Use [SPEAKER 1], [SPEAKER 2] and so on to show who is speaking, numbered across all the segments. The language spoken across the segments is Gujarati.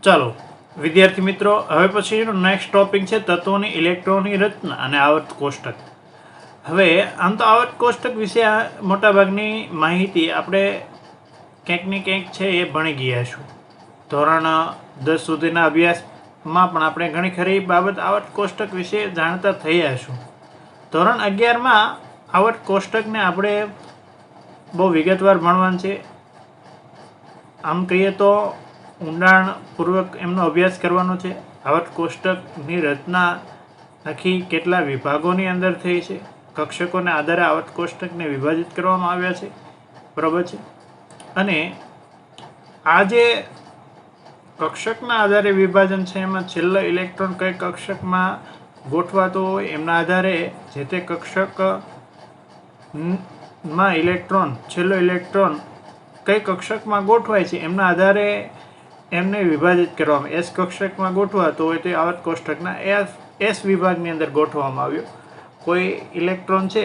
[SPEAKER 1] ચાલો વિદ્યાર્થી મિત્રો, હવે પછીનો નેક્સ્ટ ટોપિક છે તત્વોની ઇલેક્ટ્રોનની રચના અને આવર્ત કોષ્ટક. હવે આમ તો આવર્ત કોષ્ટક વિશે મોટાભાગની માહિતી આપણે ક્યાંક ને ક્યાંક છે એ ભણી ગયા છું. ધોરણ 10 સુધીના અભ્યાસમાં પણ આપણે ઘણી ખરી બાબત આવર્ત કોષ્ટક વિશે જાણતા થયા છું. ધોરણ 11માં આવર્ત કોષ્ટકને આપણે બહુ વિગતવાર ભણવાનું છે. આમ કહીએ તો ઊંડાણપૂર્વક એમનો અભ્યાસ કરવાનો છે. આવર્ત કોષ્ટકની રચના આખી કેટલા વિભાગોની અંદર થઈ છે, કક્ષકોના આધારે આવર્ત કોષ્ટકને વિભાજિત કરવામાં આવ્યા છે, બરાબર છે. અને આ જે કક્ષકના આધારે વિભાજન છે એમાં છેલ્લો ઇલેક્ટ્રોન કઈ કક્ષકમાં ગોઠવાતો હોય એમના આધારે જે તે કક્ષકમાં ઇલેક્ટ્રોન છેલ્લો ઇલેક્ટ્રોન કઈ કક્ષકમાં ગોઠવાય છે એમના આધારે એમને વિભાજિત કરવામાં. એસ કક્ષકમાં ગોઠવાતો હોય તો આવર્ત કોષ્ટકના એસ વિભાગની અંદર ગોઠવવામાં આવ્યો. કોઈ ઇલેક્ટ્રોન છે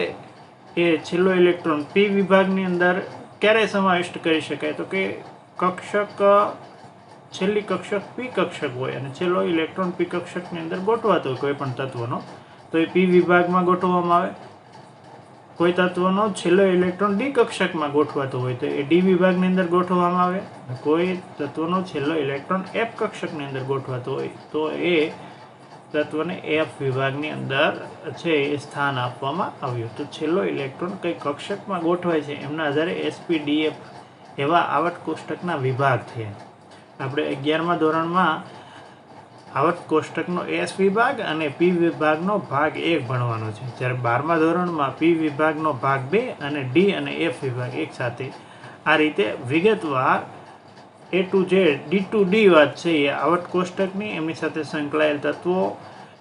[SPEAKER 1] એ છેલ્લો ઇલેક્ટ્રોન પી વિભાગની અંદર ક્યારે સમાવિષ્ટ કરી શકાય, તો કે કક્ષક છેલ્લી કક્ષક પી કક્ષક હોય અને છેલ્લો ઇલેક્ટ્રોન પી કક્ષકની અંદર ગોઠવાતો હોય કોઈ પણ તત્વનો, તો એ પી વિભાગમાં ગોઠવવામાં આવે. કોઈ તત્વનો છેલ્લો ઇલેક્ટ્રોન ડી કક્ષકમાં ગોઠવાતો હોય તો એ ડી વિભાગની અંદર ગોઠવવામાં આવે. કોઈ તત્વનો છેલ્લો ઇલેક્ટ્રોન એફ કક્ષકની અંદર ગોઠવાતો હોય તો એ તત્વને એફ વિભાગની અંદર છે એ સ્થાન આપવામાં આવ્યું. તો છેલ્લો ઇલેક્ટ્રોન કઈ કક્ષકમાં ગોઠવાય છે એમના આધારે એસપી ડીએફ એવા આવર્ત કોષ્ટકના વિભાગ થયા. આપણે 11મા ધોરણમાં આવર્ત કોષ્ટકનો એસ વિભાગ અને પી વિભાગનો ભાગ 1 ભણવાનો છે, જ્યારે 12મા ધોરણમાં પી વિભાગનો ભાગ 2 અને ડી અને એફ વિભાગ એક સાથે આ રીતે વિગતવાર A to Z D to D વાત છે એ આવર્ત કોષ્ટકની, એમની સાથે સંકળાયેલ તત્વો,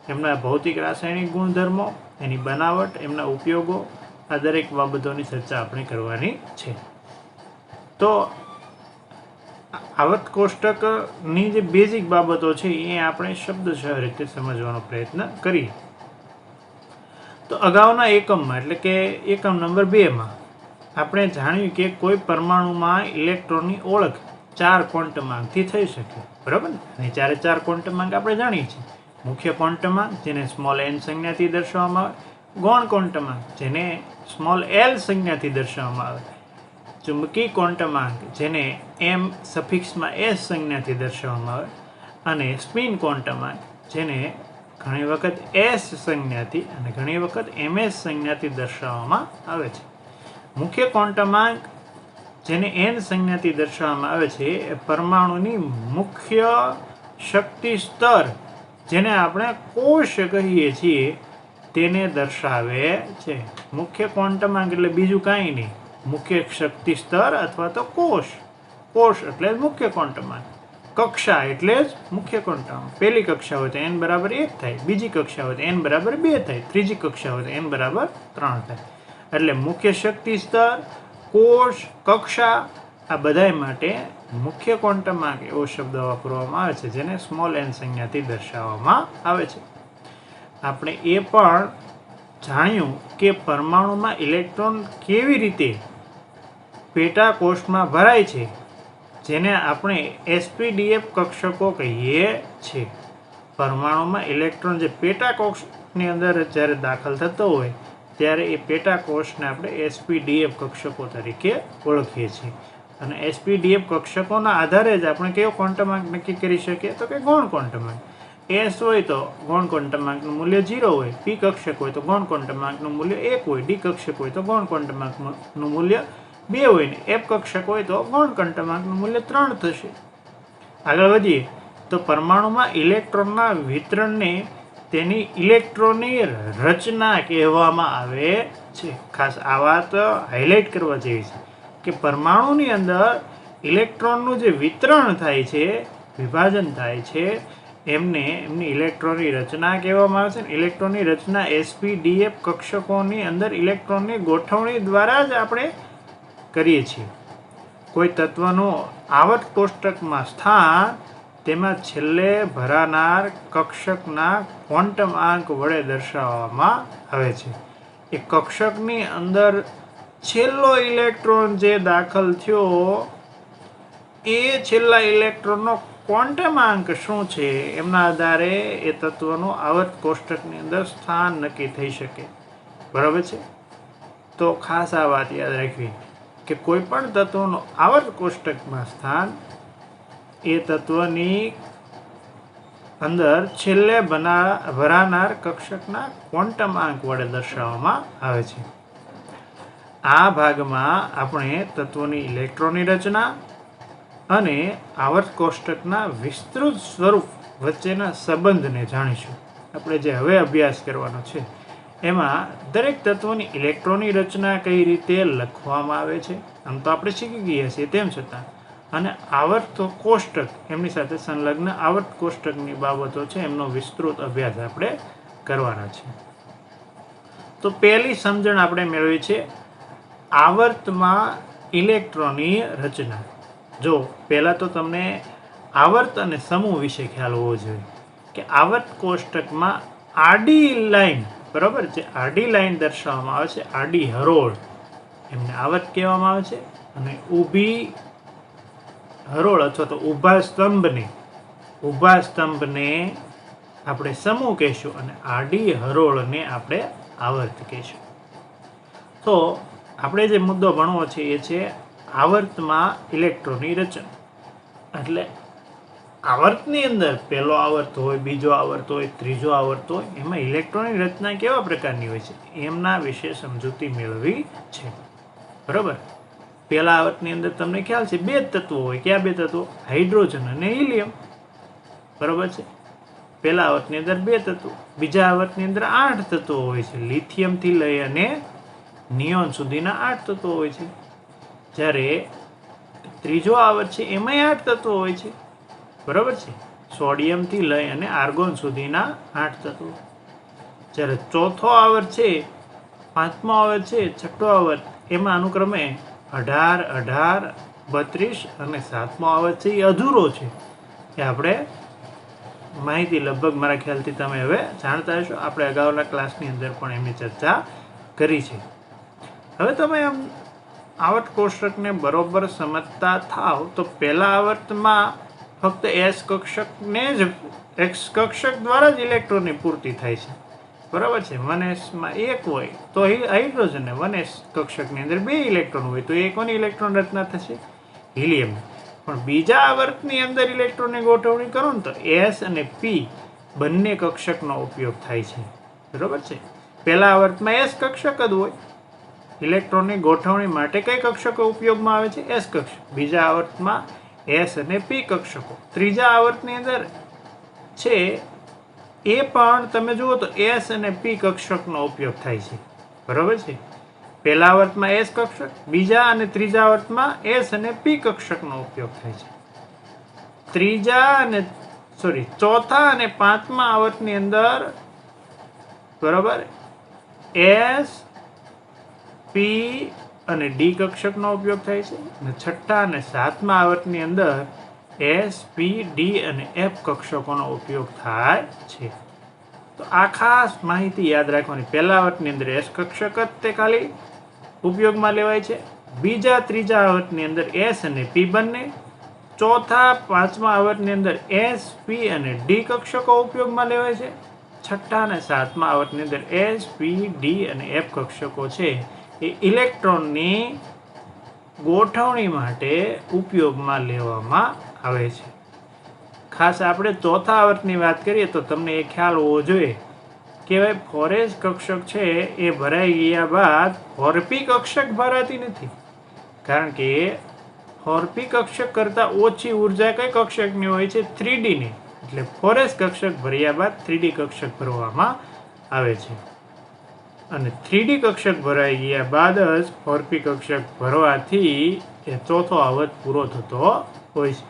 [SPEAKER 1] એમના ભૌતિક રાસાયણિક ગુણધર્મો, એની બનાવટ, એમના ઉપયોગો, આ દરેક બાબતોની ચર્ચા આપણે કરવાની છે. તો આવર્ત કોષ્ટકની જે બેઝિક બાબતો છે એ આપણે શબ્દશઃ રીતે સમજવાનો પ્રયત્ન કરીએ. તો અગાઉના એકમમાં એટલે કે એકમ નંબર 2માં આપણે જાણ્યું કે કોઈ પરમાણુમાં ઇલેક્ટ્રોનની ઓળખ 4 ક્વોન્ટમાંકથી થઈ શકે, બરાબર ને? અને 4 ક્વોન્ટમાંક આપણે જાણીએ છીએ. મુખ્ય ક્વોન્ટમાંક જેને સ્મોલ એન સંજ્ઞાથી દર્શાવવામાં આવે, ગૌણ ક્વોન્ટમાંક જેને સ્મોલ એલ સંજ્ઞાથી દર્શાવવામાં આવે, ચુંબકી ક્વોન્ટમાંક જેને એમ સફિક્સમાં એસ સંજ્ઞાથી દર્શાવવામાં આવે, અને સ્પિન ક્વોન્ટમાંક જેને ઘણી વખત એસ સંજ્ઞાથી અને ઘણી વખત એમએસ સંજ્ઞાથી દર્શાવવામાં આવે છે. મુખ્ય ક્વોન્ટમાંક જેને એન સંજ્ઞાથી દર્શાવવામાં આવે છે એ પરમાણુની મુખ્ય શક્તિ સ્તર જેને આપણે કોષ કહીએ છીએ તેને દર્શાવે છે. મુખ્ય ક્વોન્ટમાંક એટલે બીજું કાંઈ નહીં, મુખ્ય શક્તિ સ્તર અથવા તો કોષ. કોષ એટલે જ મુખ્ય ક્વોન્ટમાંક, કક્ષા એટલે જ મુખ્ય ક્વોન્ટમાંક. પહેલી કક્ષા હોય તો n બરાબર 1 થાય, બીજી કક્ષા હોય તો n બરાબર 2 થાય, ત્રીજી કક્ષા હોય તો n બરાબર 3 થાય. એટલે મુખ્ય શક્તિ સ્તર, કોષ, કક્ષા આ બધાય માટે મુખ્ય ક્વોન્ટમાંક એવો શબ્દ વાપરવામાં આવે છે જેને સ્મોલ એન સંજ્ઞાથી દર્શાવવામાં આવે છે. આપણે એ પણ જાણ્યું કે પરમાણુમાં ઇલેક્ટ્રોન કેવી રીતે પેટા કોષમાં ભરાય છે જેને આપણે એસપીડીએફ કક્ષકો કહીએ છીએ. પરમાણુમાં ઇલેક્ટ્રોન જે પેટા કોષની અંદર જ્યારે દાખલ થતો હોય ત્યારે એ પેટા કોષને આપણે એસપીડીએફ કક્ષકો તરીકે ઓળખીએ છીએ. અને એસપીડીએફ કક્ષકોના આધારે જ આપણે કયો ક્વોન્ટમાંક નક્કી કરી શકીએ, તો કે ગૌણ ક્વોન્ટમાંક. એસ હોય તો ગૌણ ક્વોન્ટમાંકનું મૂલ્ય 0 હોય, પી કક્ષક હોય તો ગૌણ ક્વોન્ટમાંકનું મૂલ્ય 1 હોય, ડી કક્ષક હોય તો ગૌણ ક્વોન્ટમાંકનું મૂલ્ય 2 હોય ને એફ કક્ષક હોય તો ગૌણ ક્વોન્ટમાંકનું મૂલ્ય 3 થશે. આગળ વધીએ તો પરમાણુમાં ઇલેક્ટ્રોનના વિતરણને તેની ઇલેક્ટ્રોનની રચના કહેવામાં આવે છે. ખાસ આ વાત હાઇલાઇટ કરવા જેવી છે કે પરમાણુની અંદર ઇલેક્ટ્રોનનું જે વિતરણ થાય છે, વિભાજન થાય છે, એમની ઇલેક્ટ્રોનની રચના કહેવામાં આવે છે. ઇલેક્ટ્રોનની રચના એસપીડીએફ કક્ષકોની અંદર ઇલેક્ટ્રોનની ગોઠવણી દ્વારા જ આપણે કરીએ છીએ. કોઈ તત્વનું આવર્ત કોષ્ટકમાં સ્થાન તેમાં છેલ્લે ભરાનાર કક્ષકના ક્વોન્ટમાંક વડે દર્શાવવામાં આવે છે. એ કક્ષકની અંદર છેલ્લો ઇલેક્ટ્રોન જે દાખલ થયો એ છેલ્લા ઇલેક્ટ્રોનનો ક્વોન્ટમાંક શું છે એમના આધારે એ તત્વનું આવર્ત કોષ્ટકની અંદર સ્થાન નક્કી થઈ શકે. બરાબર છે. તો ખાસ આ વાત યાદ રાખવી કે કોઈ પણ તત્વનું આવર્ત કોષ્ટકમાં સ્થાન એ તત્વની અંદર છેલ્લે ભરાનાર કક્ષકના ક્વોન્ટમાંક વડે દર્શાવવામાં આવે છે. આ ભાગમાં આપણે તત્વોની ઇલેક્ટ્રોનની રચના અને આવર્ત કોષ્ટકના વિસ્તૃત સ્વરૂપ વચ્ચેના સંબંધને જાણીશું. આપણે જે હવે અભ્યાસ કરવાનો છે એમાં દરેક તત્વોની ઇલેક્ટ્રોનની રચના કઈ રીતે લખવામાં આવે છે આમ તો આપણે શીખી ગયા છીએ, તેમ છતાં અને આવર્ત કોષ્ટક એમની સાથે સંલગ્ન આવર્ત કોષ્ટકની બાબતો છે એમનો વિસ્તૃત અભ્યાસ આપણે કરવાના છે. તો પહેલી સમજણ આપણે મેળવી છે આવર્તમાં ઇલેક્ટ્રોનની રચના. જો પહેલાં તો તમને આવર્ત અને સમૂહ વિશે ખ્યાલ હોવો જોઈએ કે આવર્ત કોષ્ટકમાં આડી લાઈન, બરાબર, જે આડી લાઈન દર્શાવવામાં આવે છે, આડી હરોળ, એમને આવર્ત કહેવામાં આવે છે. અને ઊભી હરોળ અથવા તો ઊભા સ્તંભને આપણે સમૂહ કહીશું અને આડી હરોળને આપણે આવર્ત કહીશું. તો આપણે જે મુદ્દો ભણવો છે એ છે આવર્તમાં ઇલેક્ટ્રોનની રચના. એટલે આવર્તની અંદર પહેલો આવર્ત હોય, બીજો આવર્ત હોય, ત્રીજો આવર્ત હોય, એમાં ઇલેક્ટ્રોનની રચના કેવા પ્રકારની હોય છે એમના વિશે સમજૂતી મેળવી છે. બરાબર. પહેલા આવર્તની અંદર તમને ખ્યાલ છે 2 તત્વો હોય. કયા 2 તત્વો? હાઇડ્રોજન અને હિલિયમ. બરાબર છે. પહેલા આવર્તની અંદર 2 તત્વો. બીજા આવર્તની અંદર 8 તત્વો હોય છે. લિથિયમથી લઈ અને નિયોન સુધીના 8 તત્વો હોય છે. જ્યારે ત્રીજો આવર્ત છે એમાંય 8 તત્વો હોય છે. બરાબર છે. સોડિયમથી લઈ અને આર્ગોન સુધીના 8 તત્વો. જ્યારે ચોથો આવર્ત છે, પાંચમો આવર્ત છે, છઠ્ઠો આવર્ત, એમાં અનુક્રમે 18, 18, 32 અને 7મો આવર્ત છે એ અધૂરો છે. એ આપણે માહિતી લગભગ મારા ખ્યાલથી તમે હવે જાણતા હશો. આપણે અગાઉના ક્લાસની અંદર પણ એમની ચર્ચા કરી છે. હવે તમે આમ આવર્ત કોષ્ટકને બરોબર સમજતા થાવ તો પહેલા આવર્તમાં ફક્ત એસ કક્ષકને જ કક્ષક દ્વારા જ ઇલેક્ટ્રોનની પૂર્તિ થાય છે. બરાબર છે. 1sમાં 1 હોય તો હાઇડ્રોજન, 1s કક્ષકની અંદર 2 ઇલેક્ટ્રોન હોય તો એ કોની ઇલેક્ટ્રોન રચના થશે? હિલિયમ. પણ બીજા આવર્તની અંદર ઇલેક્ટ્રોનની ગોઠવણી કરો ને તો એસ અને પી બંને કક્ષકનો ઉપયોગ થાય છે. બરાબર છે. પહેલા આવર્તમાં એસ કક્ષક જ હોય. ઇલેક્ટ્રોનની ગોઠવણી માટે કઈ કક્ષકો ઉપયોગમાં આવે છે? એસ કક્ષક. બીજા આવર્તમાં એસ અને પી કક્ષકો. ત્રીજા આવર્તની અંદર છે એ પણ તમે જુઓ તો એસ અને પી કક્ષકનો ઉપયોગ થાય છે. બરાબર છે. પહેલા આવર્તમાં એસ કક્ષક, બીજા અને ત્રીજા આવર્તમાં એસ અને પી કક્ષકનો ઉપયોગ થાય છે. ચોથા અને પાંચમા આવર્તની અંદર બરાબર એસ, પી અને ડી કક્ષકનો ઉપયોગ થાય છે. અને છઠ્ઠા અને સાતમા આવર્તની અંદર એસ, પી, ડી અને એફ કક્ષકોનો ઉપયોગ થાય છે. તો આ ખાસ માહિતી યાદ રાખવાની. પહેલા આવર્તની અંદર એસ કક્ષક જ તે ખાલી ઉપયોગમાં લેવાય છે. બીજા, ત્રીજા આવર્તની અંદર એસ અને પી બંને. ચોથા, પાંચમા આવર્તની અંદર એસ, પી અને ડી કક્ષકો ઉપયોગમાં લેવાય છે. છઠ્ઠા અને સાતમા આવર્તની અંદર એસ, પી, ડી અને એફ કક્ષકો છે એ ઇલેક્ટ્રોનની ગોઠવણી માટે ઉપયોગમાં લેવામાં આવે છે. ખાસ આપણે ચોથા આવર્તની વાત કરીએ તો તમને એ ખ્યાલ હોવો જોઈએ કે ભાઈ 4s કક્ષક છે એ ભરાઈ ગયા બાદ 4p કક્ષક ભરાતી નથી. કારણ કે 4p કક્ષક કરતાં ઓછી ઉર્જા કઈ કક્ષકની હોય છે? 3d ની. એટલે 4s કક્ષક ભર્યા બાદ 3d કક્ષક ભરવામાં આવે છે. અને 3d કક્ષક ભરાઈ ગયા બાદ જ 4p કક્ષક ભરવાથી એ ચોથો આવર્ત પૂરો થતો હોય છે.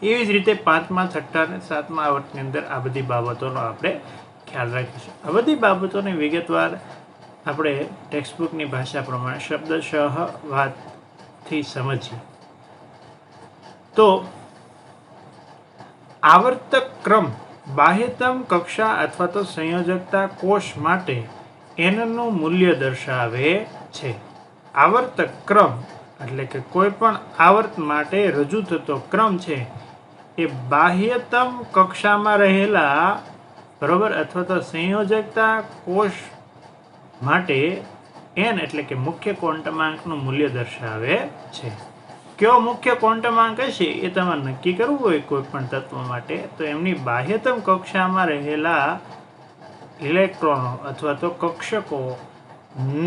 [SPEAKER 1] એવી જ રીતે પાંચમા, છઠ્ઠા અને સાતમા આવર્તની અંદર આ બધી બાબતોનો આપણે ખ્યાલ રાખીશું. આ બધી બાબતોને વિગતવાર આપણે ટેક્સ્ટબુકની ભાષા પ્રમાણે શબ્દશઃ વાતથી સમજીએ તો આવર્તક ક્રમ બાહ્યતમ કક્ષા અથવા તો સંયોજકતા કોષ માટે એનનું મૂલ્ય દર્શાવે છે. આવર્તક ક્રમ એટલે કે કોઈ પણ આવર્ત માટે રજૂ થતો ક્રમ છે એ બાહ્યતમ કક્ષામાં રહેલા બરોબર અથવા તો સંયોજકતા કોષ માટે n એટલે કે મુખ્ય ક્વોન્ટમાંકનું મૂલ્ય દર્શાવે છે. કયો મુખ્ય ક્વોન્ટમાંક હશે એ તમારે નક્કી કરવું હોય કોઈ પણ તત્વ માટે તો એમની બાહ્યતમ કક્ષામાં રહેલા ઇલેક્ટ્રોનો અથવા તો કક્ષકો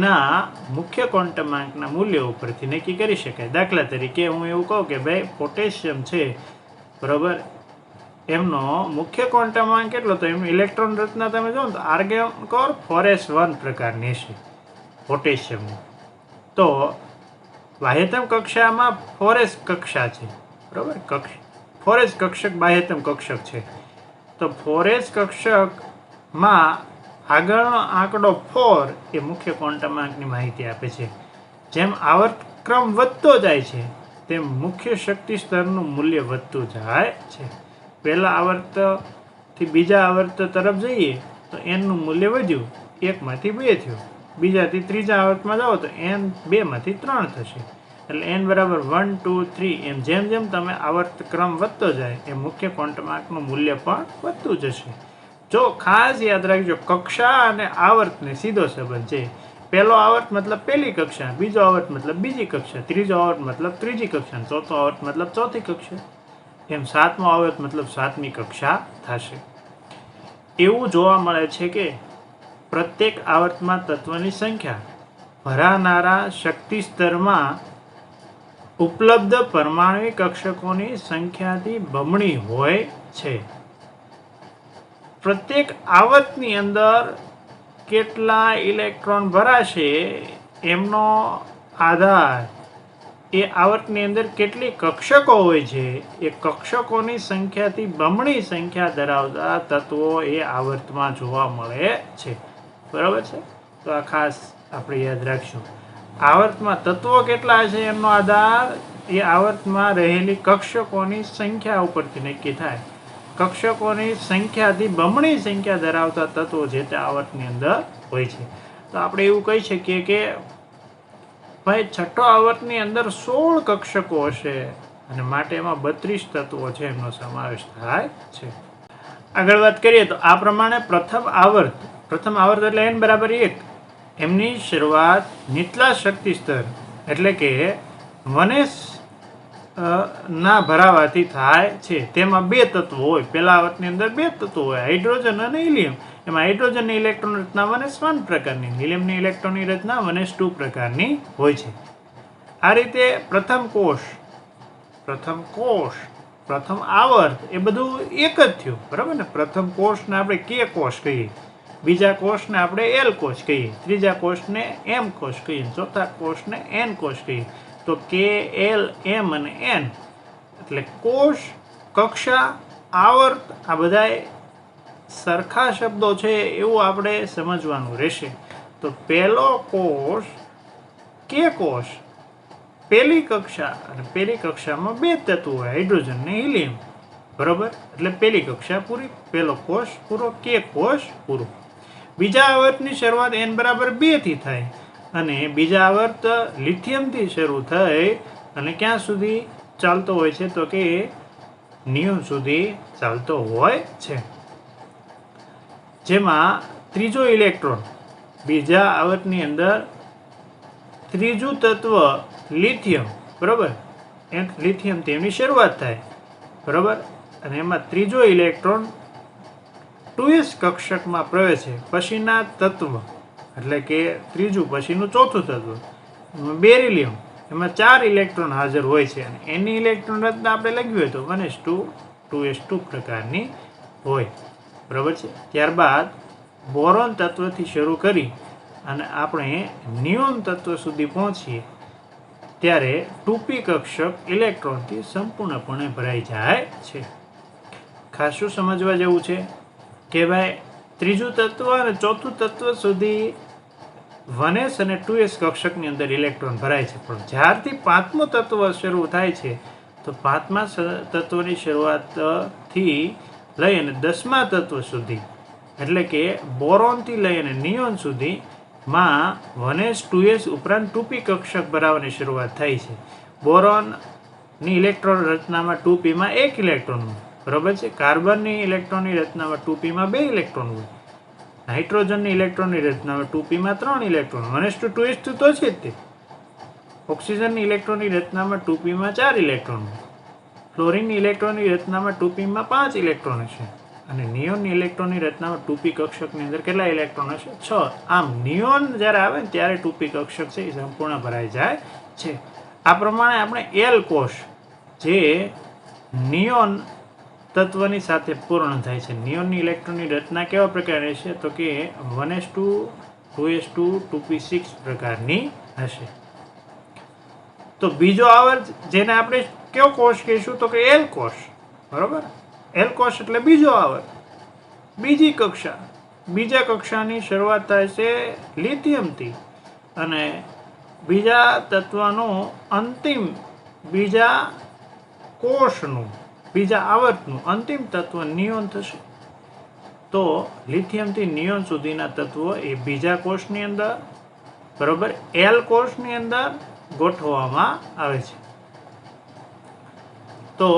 [SPEAKER 1] ના મુખ્ય ક્વોન્ટમાંકના મૂલ્ય ઉપરથી નક્કી કરી શકાય. દાખલા તરીકે હું એવું કહું કે ભાઈ પોટેશિયમ છે બરાબર, એમનો મુખ્ય ક્વોન્ટમાંક કેટલો, તો એમનું ઇલેક્ટ્રોન રચના તમે જો તો આર્ગોન કોર 4s1 પ્રકારની છે પોટેશિયમની. તો બાહ્યતમ કક્ષામાં 4s કક્ષા છે બરાબર, 4s કક્ષક બાહ્યતમ કક્ષક છે. તો 4s કક્ષકમાં આગળનો આંકડો 4 એ મુખ્ય ક્વોન્ટમાંકની માહિતી આપે છે. જેમ આવર્તક્રમ વધતો જાય છે તેમ મુખ્ય શક્તિ સ્તરનું મૂલ્ય વધતું જાય છે. પહેલા આવર્તથી બીજા આવર્ત તરફ જઈએ તો એનનું મૂલ્ય વધ્યું, 1 માંથી 2 થયું, બીજાથી ત્રીજા આવર્તમાં જાઓ તો n 2 માંથી 3 થશે. એટલે n બરાબર 1 2 3 એમ જેમ જેમ તમે આવર્તક્રમ વધતો જાય એ મુખ્ય ક્વોન્ટમાંકનું મૂલ્ય પણ વધતું જશે. જો ખાસ યાદ રાખજો, કક્ષા અને આવર્તને સીધો સંબંધ છે. પહેલો આવર્ત મતલબ પહેલી કક્ષા, બીજો આવર્ત મતલબ બીજી કક્ષા, ત્રીજો આવર્ત મતલબ ત્રીજી કક્ષા, ચોથો આવર્ત મતલબ ચોથી કક્ષા, એમ સાતમો આવર્ત મતલબ સાતમી કક્ષા થશે. એવું જોવા મળે છે કે પ્રત્યેક આવર્તમાં તત્વની સંખ્યા ભરાનારા શક્તિ સ્તરમાં ઉપલબ્ધ પરમાણ્વીય કક્ષકોની સંખ્યાથી બમણી હોય છે. પ્રત્યેક આવર્તની અંદર કેટલા ઇલેક્ટ્રોન ભરાશે એમનો આધાર એ આવર્તની અંદર કેટલી કક્ષકો હોય છે એ કક્ષકોની સંખ્યાથી બમણી સંખ્યા ધરાવતા તત્વો એ આવર્તમાં જોવા મળે છે. બરાબર છે, તો આ ખાસ આપણે યાદ રાખશું. આવર્તમાં તત્વો કેટલા છે એમનો આધાર એ આવર્તમાં રહેલી કક્ષકોની સંખ્યા ઉપરથી નક્કી થાય. કક્ષકોની સંખ્યાથી બમણી સંખ્યા ધરાવતા તત્વો જે તે આવર્તની અંદર હોય છે. તો આપણે એવું કહી શકીએ કે ભાઈ છઠ્ઠો આવર્તની અંદર 16 કક્ષકો હશે અને માટે એમાં 32 તત્વો છે એમનો સમાવેશ થાય છે. આગળ વાત કરીએ તો આ પ્રમાણે પ્રથમ આવર્ત એટલે n બરાબર 1 એમની શરૂઆત નીચલા શક્તિ સ્તર એટલે કે 1s ના ભરાવાથી થાય છે. તેમાં 2 તત્વો હોય. પહેલા આવર્તની અંદર 2 તત્વો હોય, હાઇડ્રોજન અને હિલિયમ. એમાં હાઇડ્રોજનની ઇલેક્ટ્રોન રચના 1s1 પ્રકારની, હિલિયમની ઇલેક્ટ્રોનની રચના 1s2 પ્રકારની હોય છે. આ રીતે પ્રથમ આવર્ત એ બધું એક જ થયું બરાબર ને. પ્રથમ કોષને આપણે K કોષ કહીએ, બીજા કોષને આપણે L કોષ કહીએ, ત્રીજા કોષને M કોષ કહીએ, ચોથા કોષને N કોષ કહીએ. તો K, L, M અને N એટલે કોષ, કક્ષા, આવર્ત આ બધા સરખા શબ્દો છે એવું આપણે સમજવાનું રહેશે. તો પહેલો કોષ K કોષ, પહેલી કક્ષા, અને પહેલી કક્ષામાં 2 તત્વો હોય, હાઇડ્રોજન ને હિલિયમ બરોબર. એટલે પહેલી કક્ષા પૂરી, પહેલો કોષ પૂરો, K કોષ પૂરો. બીજા આવર્તની શરૂઆત n બરાબર 2 થી થાય અને બીજા આવર્ત લિથિયમથી શરૂ થઈ અને ક્યાં સુધી ચાલતો હોય છે તો કે નિયોન સુધી ચાલતો હોય છે. જેમાં ત્રીજો ઇલેક્ટ્રોન બીજા આવર્તની અંદર ત્રીજું તત્વ લિથિયમ બરોબર, લિથિયમથી એમની શરૂઆત થાય બરોબર. અને એમાં ત્રીજો ઇલેક્ટ્રોન 2s કક્ષકમાં પ્રવેશે. પછીના તત્વ એટલે કે ત્રીજું પછીનું ચોથું તત્વ બેરિલિયમ, એમાં 4 ઇલેક્ટ્રોન હાજર હોય છે અને એની ઇલેક્ટ્રોન રચના આપણે લખવી હોય તો 1s2 2s2 પ્રકારની હોય બરાબર છે. ત્યારબાદ બોરોન તત્વથી શરૂ કરી અને આપણે નિયોન તત્વ સુધી પહોંચીએ ત્યારે 2p કક્ષક ઇલેક્ટ્રોનથી સંપૂર્ણપણે ભરાઈ જાય છે. ખાસ શું સમજવા જેવું છે કે ભાઈ ત્રીજું તત્વ અને ચોથું તત્વ સુધી 1s અને 2s કક્ષકની અંદર ઇલેક્ટ્રોન ભરાય છે, પણ જ્યારથી પાંચમું તત્વ શરૂ થાય છે તો પાંચમા તત્વની શરૂઆતથી લઈ અને 10મા તત્વ સુધી એટલે કે બોરોનથી લઈ અને નિયોન સુધીમાં 1s 2s ઉપરાંત 2p કક્ષક ભરાવાની શરૂઆત થાય છે. બોરોન ની ઇલેક્ટ્રોન રચનામાં 2p માં 1 ઇલેક્ટ્રોન હોય, બરોબર છે. કાર્બનની ઇલેક્ટ્રોનની રચનામાં 2p માં 2 ઇલેક્ટ્રોન હોય. નાઇટ્રોજનની ઇલેક્ટ્રોનની રચનામાં 2p માં 3 ઇલેક્ટ્રોન, 1:2 તો છે જ તે. ઓક્સિજનની ઇલેક્ટ્રોનની રચનામાં 2p માં 4 ઇલેક્ટ્રોન હોય. ફ્લોરિનની ઇલેક્ટ્રોનની રચનામાં 2p માં 5 ઇલેક્ટ્રોન હશે. અને નિયોનની ઇલેક્ટ્રોનની રચનામાં 2p કક્ષકની અંદર કેટલા ઇલેક્ટ્રોન હશે? 6. આમ નિયોન જ્યારે આવે ને ત્યારે 2p કક્ષક છે એ સંપૂર્ણ ભરાઈ જાય છે. આ પ્રમાણે આપણે એલ કોષ જે નિયોન તત્વની સાથે પૂર્ણ થાય છે. નિયોનની ઇલેક્ટ્રોનની રચના કેવા પ્રકારની હશે? તો કે 1:2, 2:2, 2p6 પ્રકારની હશે. તો બીજો આવર્ત જેને આપણે કયો કોષ કહીશું? તો કે એલ કોષ, બરોબર. એલ કોષ એટલે બીજો આવર્ત, બીજી કક્ષા. બીજા કક્ષાની શરૂઆત થાય છે લિથિયમથી અને બીજા તત્વનું અંતિમ, બીજા કોષનું, બીજા આવર્તનું અંતિમ તત્વ નિયોન થશે. તો લિથિયમથી નિયોન સુધીના તત્વો એ બીજા કોષની અંદર, બરોબર, એલ કોષની અંદર ગોઠવવામાં આવે છે. તો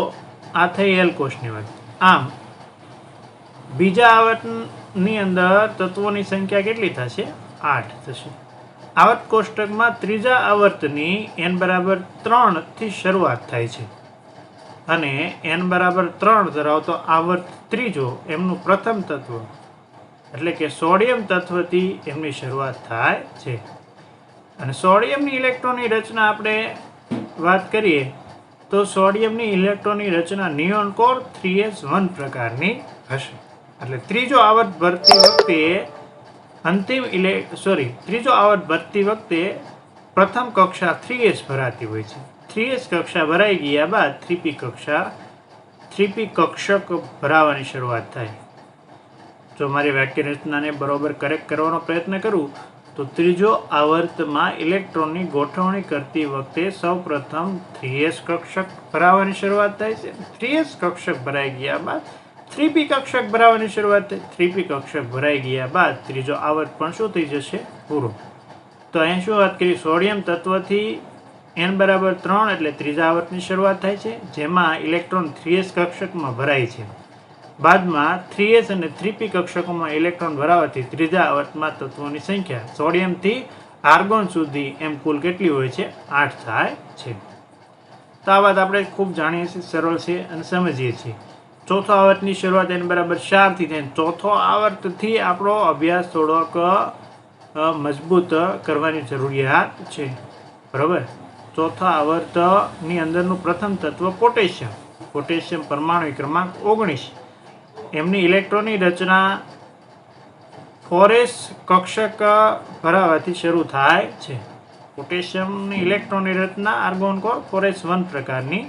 [SPEAKER 1] આ થઈ એલ કોષની વાત. આમ બીજા આવર્તની અંદર તત્વોની સંખ્યા કેટલી થશે? 8 થશે. આવર્ત કોષ્ટકમાં ત્રીજા આવર્તની n=3 થી શરૂઆત થાય છે અને n=3 ધરાવતો આવર્ત ત્રીજો એમનું પ્રથમ તત્વ એટલે કે સોડિયમ તત્વથી એમની શરૂઆત થાય છે. અને સોડિયમની ઇલેક્ટ્રોનની રચના આપણે વાત કરીએ તો સોડિયમની ઇલેક્ટ્રોનની રચના નિયોન કોર 3s1 પ્રકારની હશે. એટલે ત્રીજો આવર્ત ભરતી વખતે ત્રીજો આવર્ત ભરતી વખતે પ્રથમ કક્ષા 3s ભરાતી હોય છે. 3s કક્ષા ભરાઈ ગયા બાદ 3p કક્ષક ભરાવાની શરૂઆત થાય. જો મારી વાક્ય રચનાને બરોબર કરેક્ટ કરવાનો પ્રયત્ન કરું તો ત્રીજો આવર્તમાં ઇલેક્ટ્રોનની ગોઠવણી કરતી વખતે સૌપ્રથમ 3s કક્ષક ભરાવાની શરૂઆત થાય છે. 3s કક્ષક ભરાઈ ગયા બાદ 3p કક્ષક ભરાવાની શરૂઆત થાય. 3p કક્ષક ભરાઈ ગયા બાદ ત્રીજો આવર્ત પણ શું થઈ જશે? પૂરો. તો અહીં શું વાત કરી? સોડિયમ તત્વથી n=3 એટલે ત્રીજા આવર્તની શરૂઆત થાય છે, જેમાં ઇલેક્ટ્રોન 3s કક્ષકમાં ભરાય છે. બાદમાં 3s અને 3p કક્ષકોમાં ઇલેક્ટ્રોન ભરાવાથી ત્રીજા આવર્તમાં તત્વોની સંખ્યા સોડિયમથી આર્ગોન સુધી એમ કુલ કેટલી હોય છે? 8 થાય છે. તો આ વાત આપણે ખૂબ જાણીએ છીએ, સરળ છે અને સમજીએ છીએ. ચોથો આવર્તની શરૂઆત n=4 થી થાય. ચોથો આવર્તથી આપણો અભ્યાસ થોડોક મજબૂત કરવાની જરૂરિયાત છે, બરાબર. ચોથા આવર્તની અંદરનું પ્રથમ તત્વ પોટેશિયમ. પોટેશિયમ પરમાણુ ક્રમાંક 19. એમની ઇલેક્ટ્રોનની રચના 4s કક્ષક ભરાવાથી શરૂ થાય છે. પોટેશિયમની ઇલેક્ટ્રોનની રચના આર્ગોન કોર 4s1 પ્રકારની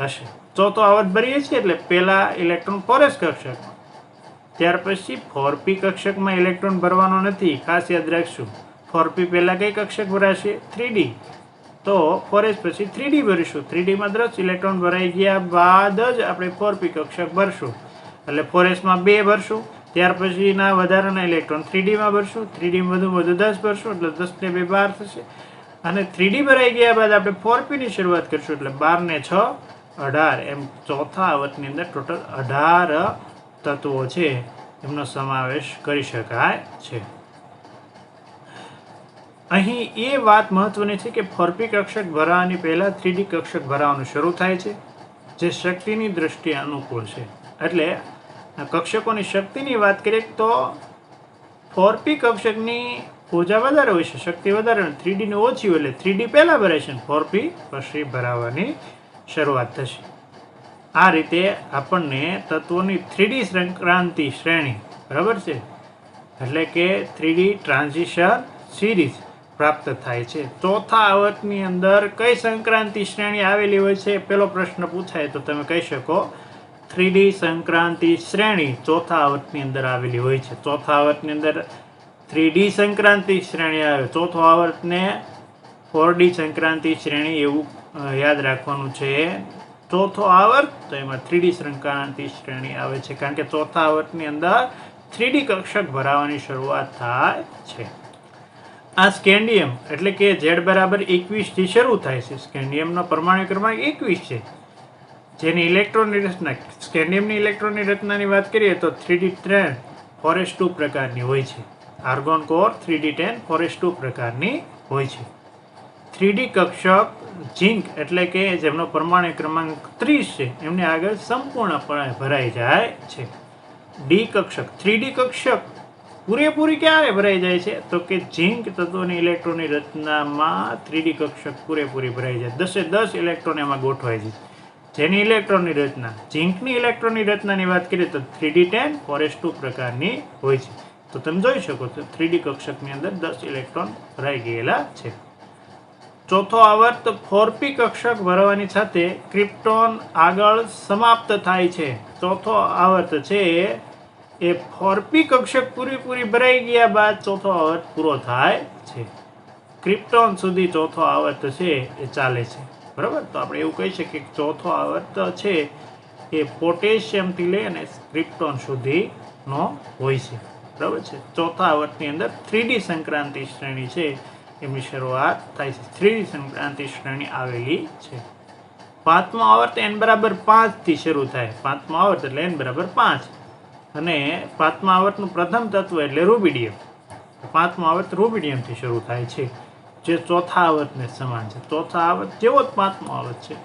[SPEAKER 1] હશે. ચોથો આવર્ત ભરીએ છીએ એટલે પહેલા ઇલેક્ટ્રોન 4s કક્ષક, ત્યાર પછી 4p કક્ષકમાં ઇલેક્ટ્રોન ભરવાનો નથી, ખાસ યાદ રાખશું. 4p પહેલા કઈ કક્ષક ભરાશે? 3d. તો 4s પછી 3d ભરીશું. 3d માં 10 ઇલેક્ટ્રોન ભરાઈ ગયા બાદ જ આપણે 4p કક્ષક ભરશું. એટલે 4s માં 2 ભરશું, ત્યાર પછીના વધારાના ઇલેક્ટ્રોન 3d માં ભરશું. 3d માં વધુ 10 ભરશું એટલે 10 ને 2 12 થશે. અને 3d ભરાઈ ગયા બાદ આપણે 4p ની શરૂઆત કરશું એટલે 12 ને 6 18. એમ ચોથા આવર્તની અંદર ટોટલ 18 તત્વો છે એમનો સમાવેશ કરી શકાય છે. અહીં એ વાત મહત્વની છે કે 4p કક્ષક ભરાવાની પહેલા 3d કક્ષક ભરાવાનું શરૂ થાય છે, જે શક્તિની દ્રષ્ટિએ અનુકૂળ છે. એટલે કક્ષકોની શક્તિની વાત કરીએ તો 4p કક્ષકની ઉર્જા વધારે હોય છે, શક્તિ વધારે, 3d ની ઓછી હોય એટલે 3d પહેલા ભરાય છે, 4p પછી ભરાવાની શરૂઆત થશે. આ રીતે આપણને તત્વોની 3d સંક્રાંતિ શ્રેણી, બરાબર છે, એટલે કે 3d ટ્રાન્ઝિશન સિરીઝ પ્રાપ્ત થાય છે. ચોથા આવર્તની અંદર કઈ સંક્રાંતિ શ્રેણી આવેલી હોય છે? પેલો પ્રશ્ન પૂછાય તો તમે કહી શકો 3d સંક્રાંતિ શ્રેણી ચોથા આવર્તની અંદર આવેલી હોય છે. ચોથા આવર્તની અંદર 3d સંક્રાંતિ શ્રેણી આવે. ચોથો આવર્તને 4d સંક્રાંતિ શ્રેણી એવું યાદ રાખવાનું છે. ચોથો આવર્ત તો એમાં 3d સંક્રાંતિ શ્રેણી આવે છે, કારણ કે ચોથા આવર્તની અંદર 3d કક્ષક ભરાવાની શરૂઆત થાય છે. આ સ્કેન્ડિયમ એટલે કે Z=21 થી શરૂ થાય છે. સ્કેન્ડિયમનો પરમાણુ ક્રમાંક 21 છે. જેની ઇલેક્ટ્રોનની રચના સ્કેન્ડિયમની ઇલેક્ટ્રોનની રચનાની વાત કરીએ તો 3d10 4s2 પ્રકારની હોય છે. આર્ગોન કોર 3d10 4s2 પ્રકારની હોય છે. 3d કક્ષક ઝિંક એટલે કે જેમનો પરમાણુ ક્રમાંક 30 છે એમને આગળ સંપૂર્ણપણે ભરાઈ જાય છે. ડી કક્ષક 3d કક્ષક પૂરેપૂરી ક્યારે ભરાઈ જાય છે તો કે ઝિંક તત્વની ઇલેક્ટ્રોનની રચનામાં 3d કક્ષક પૂરેપૂરી ભરાઈ જાય. 10 ઇલેક્ટ્રોન એમાં ગોઠવાય છે. જેની ઇલેક્ટ્રોનની રચના ઝિંકની ઇલેક્ટ્રોનની રચનાની વાત કરીએ તો 3d10 4s2 પ્રકારની હોય છે. તો તમે જોઈ શકો છો 3d કક્ષકની અંદર 10 ઇલેક્ટ્રોન ભરાઈ ગયેલા છે. ચોથો આવર્ત 4p કક્ષક ભરવાની સાથે ક્રિપ્ટોન આગળ સમાપ્ત થાય છે. ચોથો આવર્ત છે એ 4p કક્ષક પૂરી ભરાઈ ગયા બાદ ચોથો આવર્ત પૂરો થાય છે. ક્રિપ્ટોન સુધી ચોથો આવર્ત છે એ ચાલે છે. બરાબર, તો આપણે એવું કહી શકીએ કે ચોથો આવર્ત છે એ પોટેશિયમથી લઈ અને ક્રિપ્ટોન સુધીનો હોય છે. બરાબર છે. ચોથા આવર્તની અંદર 3d સંક્રાંતિ શ્રેણી છે એમની શરૂઆત થાય છે. 3d સંક્રાંતિ શ્રેણી આવેલી છે. પાંચમો આવર્ત n=5 થી શરૂ થાય. પાંચમો આવર્ત એટલે n=5 અને પાંચમા આવર્તનું પ્રથમ તત્વ એટલે રૂબિડિયમ. પાંચમો આવર્ત રૂબિડિયમથી શરૂ થાય છે જે ચોથા આવર્તને સમાન છે. ચોથા આવર્ત જેવો જ પાંચમો આવર્ત છે.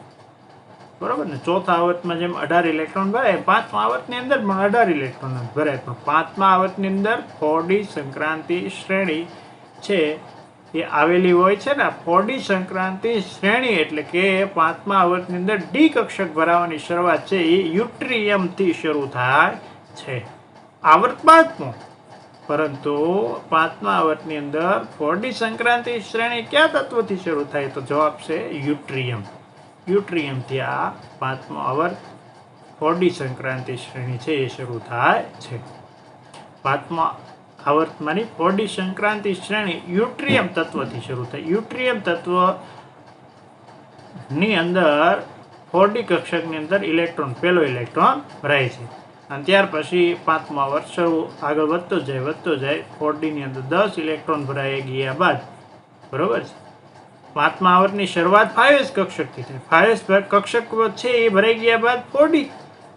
[SPEAKER 1] બરાબર ને. ચોથા આવર્તમાં જેમ 18 ઇલેક્ટ્રોન ભરાય પાંચમા આવર્તની અંદર પણ 18 ઇલેક્ટ્રોન ભરાય. પણ પાંચમા આવર્તની અંદર 4d સંક્રાંતિ શ્રેણી છે એ આવેલી હોય છે ને. 4d સંક્રાંતિ શ્રેણી એટલે કે પાંચમા આવર્તની અંદર ડી કક્ષક ભરાવાની શરૂઆત છે એ યુટ્રિયમથી શરૂ થાય છે. આવર્ત પાંચમો, પરંતુ પાંચમા આવર્તની અંદર 4d સંક્રાંતિ શ્રેણી કયા તત્વથી શરૂ થાય તો જવાબ છે યુટ્રિયમ. યુટ્રિયમથી આ પાંચમો આવર્ત 4d સંક્રાંતિ શ્રેણી છે એ શરૂ થાય છે. પાંચમા આવર્તમાંની 4d સંક્રાંતિ શ્રેણી યુટ્રિયમ તત્વથી શરૂ થાય. યુટ્રિયમ તત્વની અંદર 4d કક્ષકની અંદર પહેલો ઇલેક્ટ્રોન ભરાય છે અને ત્યાર પછી પાંચમો આવર્ત શરૂ આગળ વધતો જાય 4d ની અંદર 10 ઇલેક્ટ્રોન ભરાઈ ગયા બાદ બરોબર છે પાંચમા આવર્તની શરૂઆત 5s કક્ષકથી થાય. 5s કક્ષક છે એ ભરાઈ ગયા બાદ 4d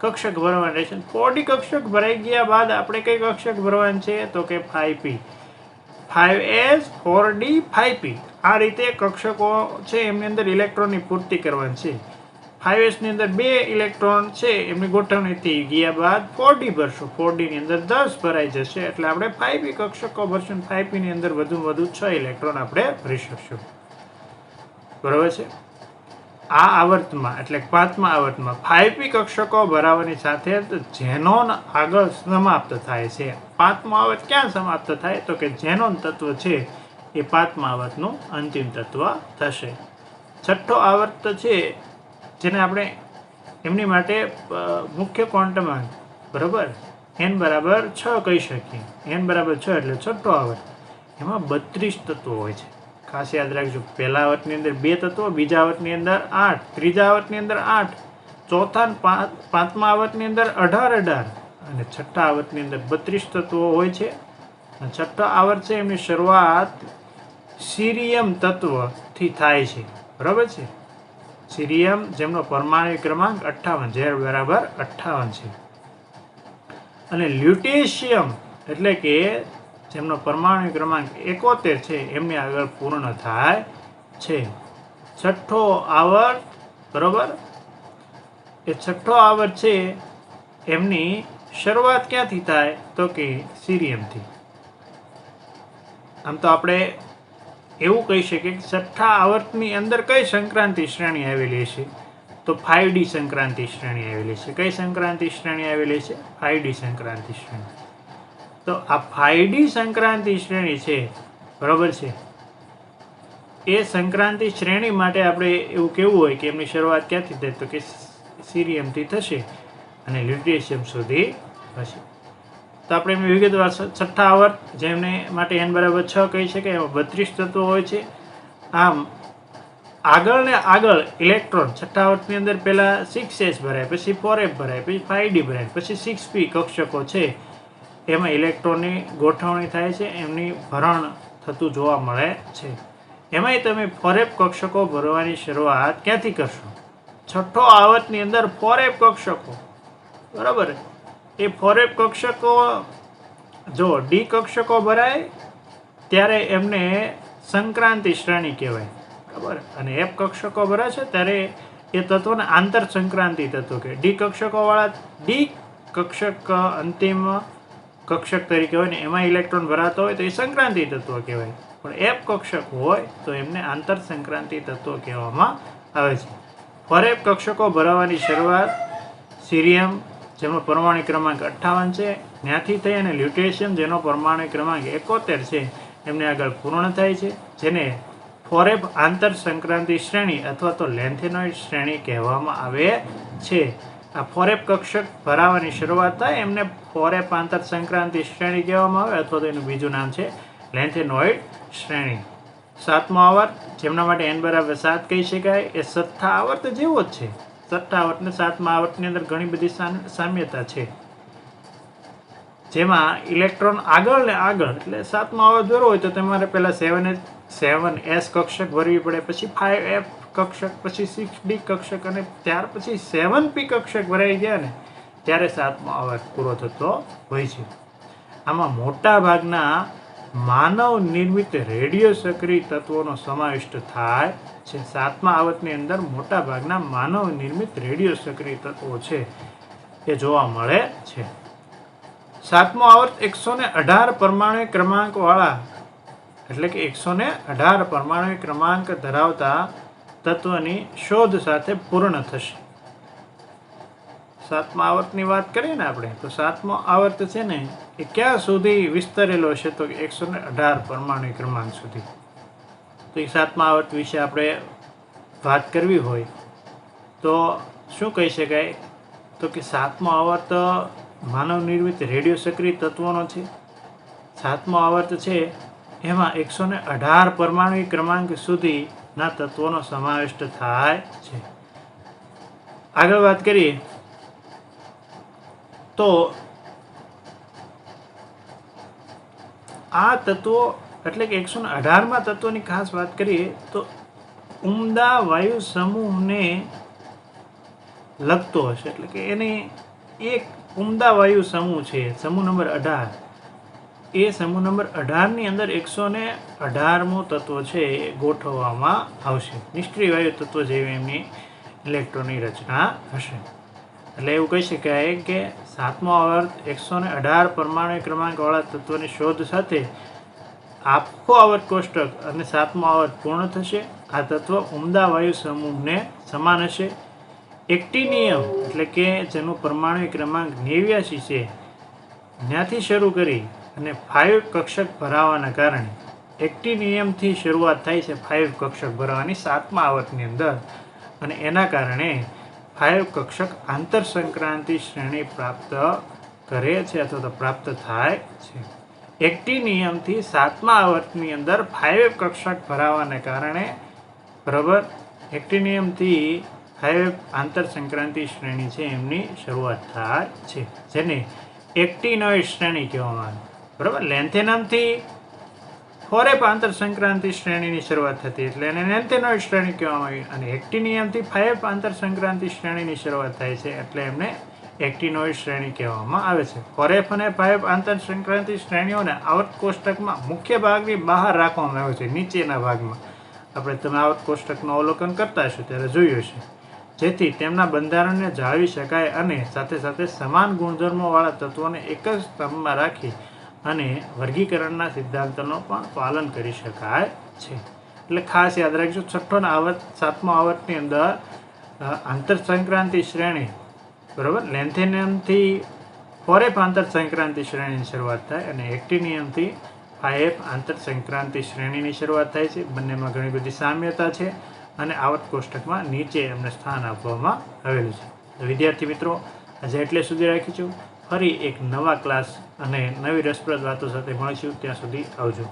[SPEAKER 1] કક્ષક ભરવાનું રહેશે. 4d કક્ષક ભરાઈ ગયા બાદ આપણે કઈ કક્ષક ભરવાનું છે તો કે 5p. 5s 4d 5p આ રીતે કક્ષકો છે એમની અંદર ઇલેક્ટ્રોનની પૂર્તિ કરવાની છે. 5s ની અંદર 2 ઇલેક્ટ્રોન છે એમની ગોઠવણી થઈ ગયા બાદ 4d ભરશું. 4d ની અંદર 10 ભરાઈ જશે એટલે આપણે 5p કક્ષકો ભરશું. 5p ની અંદર વધુમાં વધુ 6 ઇલેક્ટ્રોન આપણે ભરી શકશું. બરાબર છે. આ આવર્તમાં એટલે પાંચમા આવર્તમાં 5p કક્ષકો ભરાવાની સાથે ઝેનોન આગળ સમાપ્ત થાય છે. પાંચમો આવર્ત ક્યાં સમાપ્ત થાય તો કે ઝેનોન તત્વ છે એ પાંચમા આવર્તનું અંતિમ તત્વ થશે. છઠ્ઠો આવર્ત છે જેને આપણે એમની માટે મુખ્ય ક્વોન્ટમ અંક બરાબર n=6 કહી શકીએ. n=6 એટલે છઠ્ઠો આવર્ત. એમાં 32 તત્વો હોય છે. ખાસ યાદ રાખજો. પહેલા આવર્તની અંદર 2 તત્વો, બીજા આવર્તની અંદર 8, ત્રીજા આવર્તની અંદર 8, ચોથા પાંચમા આવર્તની અંદર 18 અને છઠ્ઠા આવર્તની અંદર 32 તત્વો હોય છે. છઠ્ઠા આવર્ત છે એમની શરૂઆત સીરિયમ તત્વથી થાય છે. બરાબર છે. સીરિયમ જેમનો પરમાણુ ક્રમાંક 58 Z=58 છે અને લ્યુટેશિયમ એટલે કે જેમનો પરમાણુ ક્રમાંક 71 છે એમની આગળ પૂર્ણ થાય છે. છઠ્ઠો આવર્ત બરોબર એ છઠ્ઠો આવર્ત છે એમની શરૂઆત ક્યાંથી થાય તો કે સીરિયમથી. આમ તો આપણે એવું કહી શકીએ કે છઠ્ઠા આવર્તની અંદર કઈ સંક્રાંતિ શ્રેણી આવેલી છે તો 5d સંક્રાંતિ શ્રેણી આવેલી છે. કઈ સંક્રાંતિ શ્રેણી આવેલી છે 5d સંક્રાંતિ શ્રેણી. તો આ 5d સંક્રાંતિ શ્રેણી છે બરાબર છે એ સંક્રાંતિ શ્રેણી માટે આપણે એવું કેવું હોય કે એમની શરૂઆત ક્યાંથી થાય તો કે સીરિયમથી થશે અને લ્યુટેશિયમ સુધી થશે. તો આપણે એમ વિગતવાર છઠ્ઠા આવર્ત જેમને માટે n=6 કહી શકાય. એમાં 32 તત્વો હોય છે. આમ આગળ ને આગળ ઇલેક્ટ્રોન છઠ્ઠા આવર્તની અંદર પહેલા 6s ભરાય, પછી 4f ભરાય, પછી 5d ભરાય, પછી 6p કક્ષકો છે એમાં ઇલેક્ટ્રોનની ગોઠવણી થાય છે. એમની ભરણ થતું જોવા મળે છે. એમાંય તમે 4f કક્ષકો ભરવાની શરૂઆત ક્યાંથી કરશો છઠ્ઠો આવર્તની અંદર 4f કક્ષકો, બરાબર, એ 4f કક્ષકો જો ડી કક્ષકો ભરાય ત્યારે એમને સંક્રાંતિ શ્રેણી કહેવાય, બરાબર, અને એફ કક્ષકો ભરાય છે ત્યારે એ તત્વને આંતર સંક્રાંતિ તત્વ કહેવાય. ડી કક્ષકોવાળા ડી કક્ષક અંતિમ કક્ષક તરીકે હોય ને એમાં ઇલેક્ટ્રોન ભરાતો હોય તો એ સંક્રાંતિ તત્વ કહેવાય, પણ એફ કક્ષક હોય તો એમને આંતર સંક્રાંતિ તત્વ કહેવામાં આવે છે. 4f કક્ષકો ભરાવાની શરૂઆત સીરિયમ, જેનો પરમાણુ ક્રમાંક 58 છે, ત્યાંથી થઈ અને લ્યુટેશિયમ, જેનો પરમાણુ ક્રમાંક 71 છે, એમને આગળ પૂર્ણ થાય છે, જેને 4f આંતર સંક્રાંતિ શ્રેણી અથવા તો લેન્થેનોઇડ શ્રેણી કહેવામાં આવે છે. આ 4f કક્ષક ભરાવાની શરૂઆત થાય એમને 4f આંતર સંક્રાંતિ શ્રેણી કહેવામાં આવે અથવા તો એનું બીજું નામ છે લેન્થેનોઇડ શ્રેણી. સાતમો આવર્ત, જેમના માટે n બરાબર 7 કહી શકાય, એ છઠ્ઠા આવર્ત જેવો જ છે. છઠ્ઠા આવર્ત ને સાતમા આવર્તની અંદર ઘણી બધી સામ્યતા છે, જેમાં ઇલેક્ટ્રોન આગળ ને આગળ, એટલે સાતમો આવર્ત ભરવો હોય તો તમારે પહેલા 7s કક્ષક ભરવી પડે, પછી 5f કક્ષક, પછી 6d કક્ષક, અને ત્યાર પછી 7p કક્ષક ભરાઈ ગયા ને ત્યારે સાતમો આવર્ત પૂરો થતો હોય છે. આમાં મોટા ભાગના માનવ નિર્મિત રેડિયો સક્રિય તત્વોનો સમાવિષ્ટ થાય છે. સાતમા આવર્તની અંદર મોટા ભાગના માનવ નિર્મિત રેડિયો સક્રિય તત્વો છે એ જોવા મળે છે. સાતમો આવર્ત 118 પરમાણુ ક્રમાંક વાળા, એટલે કે 118 પરમાણુ ક્રમાંક ધરાવતા તત્વની શોધ સાથે પૂર્ણ થશે. સાતમા આવર્તની વાત કરીએ ને આપણે, તો સાતમો આવર્ત છે ને એ ક્યાં સુધી વિસ્તરેલો છે, તો 118 પરમાણુ ક્રમાંક સુધી. તો એ સાતમા આવર્ત વિશે આપણે વાત કરવી હોય તો શું કહી શકાય, તો કે સાતમો આવર્ત માનવ નિર્મિત રેડિયો સક્રિય તત્વોનો છે. સાતમો આવર્ત છે એમાં 118 પરમાણુ ક્રમાંક સુધીના તત્વોનો સમાવેશ થાય છે. આગળ વાત કરીએ તો આ તત્વો, એટલે કે 118માં તત્વોની ખાસ વાત કરીએ તો ઉમદા વાયુ સમૂહને લગતો હશે, એટલે કે એની એક ઉમદા વાયુ સમૂહ છે, સમૂહ નંબર 18. એ સમૂહ નંબર 18ની અંદર 118મું તત્વ છે એ ગોઠવવામાં આવશે. નિષ્ક્રિય વાયુ તત્વ જેવી એમની ઇલેક્ટ્રોનની રચના હશે. એટલે એવું કહી શકાય કે સાતમો આવર્ત 118 પરમાણુ ક્રમાંકવાળા તત્વની શોધ સાથે આખો આવર્ત કોષ્ટક અને સાતમો આવર્ત પૂર્ણ થશે. આ તત્વ ઉમદા વાયુ સમૂહને સમાન હશે. એક્ટિનિયમ, એટલે કે જેનો પરમાણુ ક્રમાંક 89 છે, ત્યાંથી શરૂ કરી અને 5 કક્ષક ભરાવાના કારણે એક્ટિનિયમથી શરૂઆત થાય છે 5 કક્ષક ભરાવાની સાતમા આવર્તની અંદર, અને એના કારણે 5 કક્ષક આંતર સંક્રાંતિ શ્રેણી પ્રાપ્ત કરે છે અથવા તો પ્રાપ્ત થાય છે. એક્ટિનિયમથી સાતમા આવર્તની અંદર 5 કક્ષક ભરાવાને કારણે, બરાબર, એક્ટિનિયમથી 5 આંતર સંક્રાંતિ શ્રેણી છે એમની શરૂઆત થાય છે, જેને એક્ટિનોઇડ શ્રેણી કહેવામાં આવે, બરાબર. લેન્થેનમથી 4f આંતર સંક્રાંતિ શ્રેણીની શરૂઆત થતી એટલે એને લેન્થેનોઇડ શ્રેણી કહેવામાં આવી, અને એક્ટિનિયમથી 5f આંતર સંક્રાંતિ શ્રેણીની શરૂઆત થાય છે એટલે એમને એક્ટિનોઇડ શ્રેણી કહેવામાં આવે છે. 4f અને 5f આંતર સંક્રાંતિ શ્રેણીઓને આવર્ત કોષ્ટકમાં મુખ્ય ભાગની બહાર રાખવામાં આવે છે, નીચેના ભાગમાં. આપણે તમે આવર્ત કોષ્ટકનું અવલોકન કરતા હશો ત્યારે જોયું હશે, જેથી તેમના બંધારણને જાળવી શકાય અને સાથે સાથે સમાન ગુણધર્મોવાળા તત્વોને એક જ સ્તંભમાં રાખી અને વર્ગીકરણના સિદ્ધાંતોનું પણ પાલન કરી શકાય છે. એટલે ખાસ યાદ રાખજો, છઠ્ઠો આવર્ત સાતમો આવર્તની અંદર આંતર સંક્રાંતિ શ્રેણી, બરાબર, લેન્થેનિયમથી 4f આંતર સંક્રાંતિ શ્રેણીની શરૂઆત થાય અને એક્ટિનિયમથી 5f આંતર સંક્રાંતિ શ્રેણીની શરૂઆત થાય છે. બંનેમાં ઘણી બધી સામ્યતા છે અને આવર્ત કોષ્ટકમાં નીચે એમને સ્થાન આપવામાં આવેલું છે. તો વિદ્યાર્થી મિત્રો, આજે એટલે સુધી રાખીશું. ફરી એક નવા ક્લાસ અને નવી રસપ્રદ વાતો સાથે મળીશું. ત્યાં સુધી આવજો.